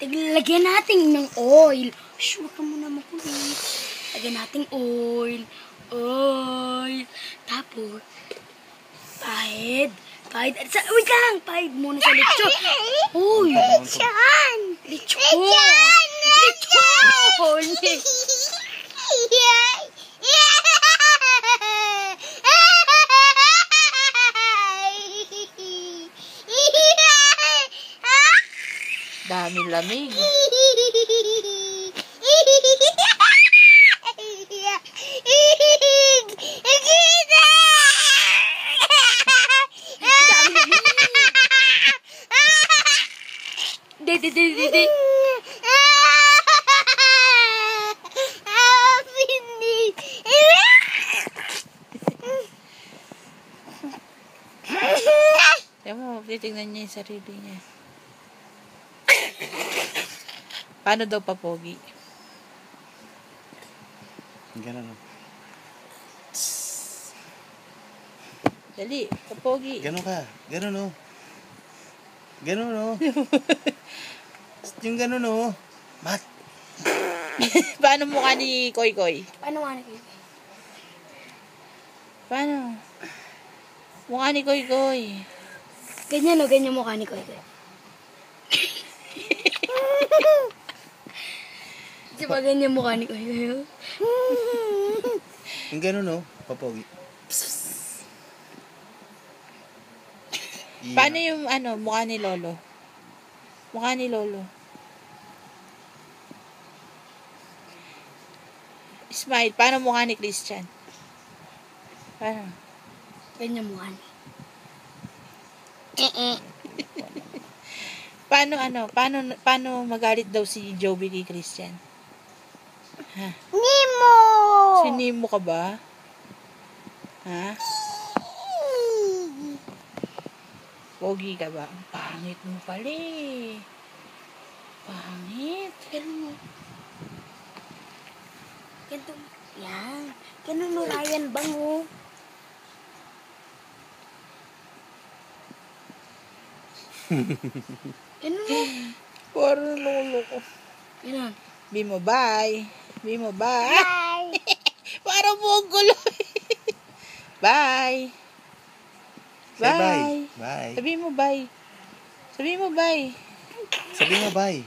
Lagyan natin ng oil. Shh, huwag ka muna makulit. Lagyan natin oil. Oil. Tapos, pahid. Wait lang. Pahid muna sa lechon. Uy. Lechon. Lechon. Dami lamig. Di. Tiyan mo, titignan niya yung sarili niya. Paano daw papogi? Ganun o. Dali, papogi. Ganun ka. Ganun o. Ganun o. Yung ganun o. Mat. Paano mukha ni Koy Koy? Paano nga na Paano? Mukha ni Koy Koy. Ganyan o, ganyan mukha ni Koy Koy. Diba ganyan mukha ni Koy Koy? Yung ganun o. Papogi. Paano yung mukha ni Lolo? Mukha ni Lolo. Smile. Paano mukha ni Christian? Paano? Ganyan mukha ni. Paano magalit daw si Joby kay Christian? Ha? Nemo! Si Nemo ka ba? Ha? Pogi ka ba? Ang pangit mo pala eh. Pangit. Ganito. Yan. Ganun mo, Ryan, bango. Ganun mo. Parang lolo ko. Ganun. Bimo, bye. Bimo, bye. Bye! Parang buong gulo. Bye. Say bye. Bye. Sabi mo bye. Sabi mo bye. Sabi mo bye.